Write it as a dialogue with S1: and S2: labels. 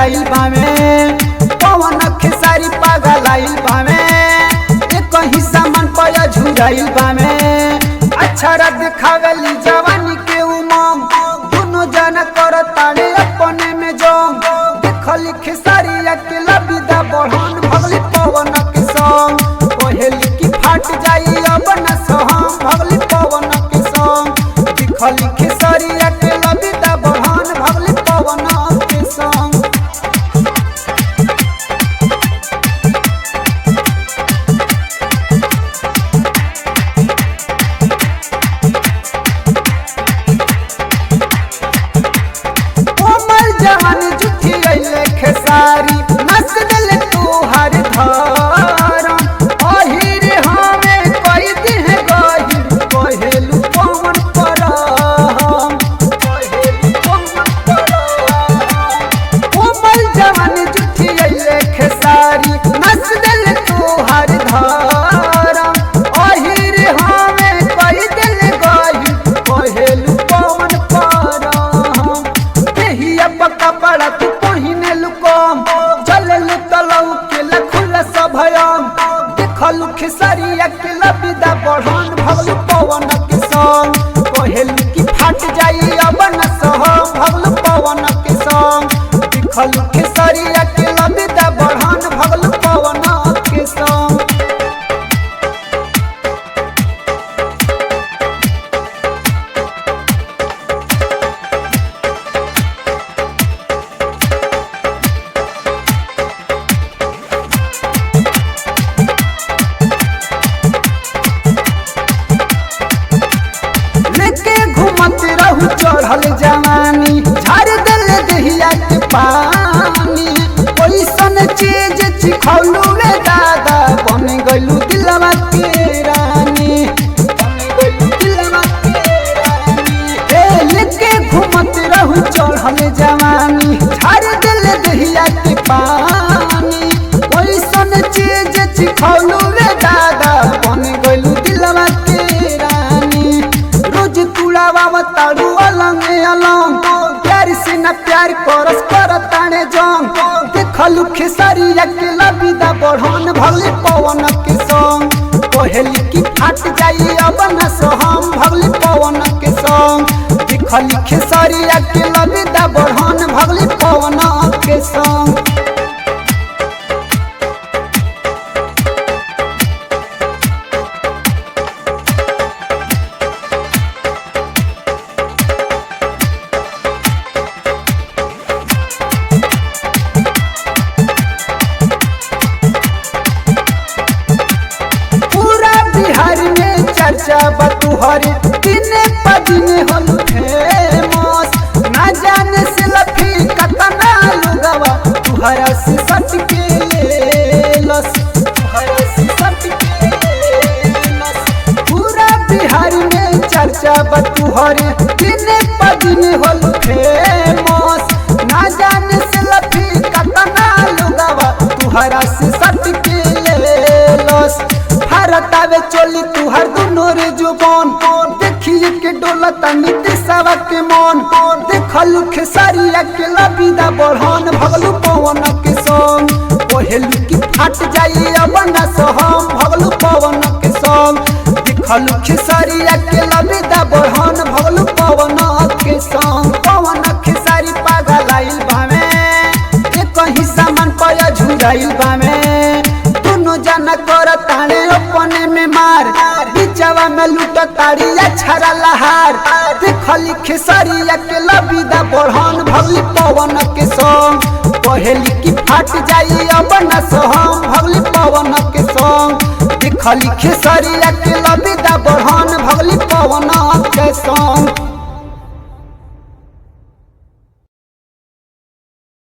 S1: झुराइल बामे पवन खेसारी पागल आइल बामे एक हिस्सा मन पया झुराइल बामे अक्षर दिखावेली जवानी के उमंग दोनों जना करताड़े अपने में जोंग देखली खेसारी अकेला विदा बढ़न भगली पवन के संग पहली की फाट जाई अब न सहम भगली पवन के संग देखली खेसारी अकेला विदा बढ़न भगली पवन के संग जवानी जुठी अइले खेसारी नस दिल तोहर धारा अहिर हमें कई दिन गहिर कहेलू पवन परम कोमल जवानी जुठी अइले खेसारी नस दिल तोहर धारा अहिर हमें कई दिन गहिर कहेलू पवन परम देहिया कपड़ा तू पहिने लुकम चले लु तलऊ के लखुल सभयम देखलु खेसारी अकेला विदा बढ़न भगलु पवन के संग कहेलु की फाट जाई अब न सहम भगलु पवन के संग देखलु खेसारी अकेला विदा बढ़न भगलु पवन के संग चढ़ल जवानी झाड़ दिल दहिया के पानी ओइसन चीज चिखौलू रे दादा बन गइलू दिलवा के रानी ए लेके घूमत रहू चढ़ल जवानी झाड़ दिल दहिया के पानी ओइसन चीज चिखौलू रे दादा बन गइलू दिलवा के रानी रोज तुड़ावा ताड़ू अलंग प्यार से न प्यार करस करताने जंग देखलु खेसारी अकेला विदा बढ़न भगली पवन के संग कहेली की फाट जाई अब न सहम भगली पवन के संग देखली खेसारी अकेला विदा बढ़न भगली पवन के संग चर्चा बतुहरी दिने पदिने होल फेमस ना जाने से लफी कतना लुगवा तुहरा से सट के लस पूरा बिहार में चर्चा बतुहरी दिने पदिने होल फेमस ना जाने से लफी कतना लुगवा तुहरा से सट के लस भारत आवे चोली तुहर दुनो रे जुबान देखिए के डोलता नीतीशवा के मन देखलु खेसारी अकेला विदा बढ़न भगलु पवन के संग कहेलु की फाट जाई अब न सहम भगलु पवन के संग देखलु खेसारी अकेला विदा बढ़न भगलु पवन के संग पवन खेसारी पागल आइल बामे एक हिस्सा मन पया झुराइल बामे दोनों जना करताड़े अपने में मार बिचवा में लूट ताड़ी अछरा लहार देखली खेसारी अकेला विदा बढ़न भगली पवन के संग कहेली की फाट जाई अब न सहम भगली पवन के संग देखली खेसारी अकेला विदा बढ़न भगली पवन के संग।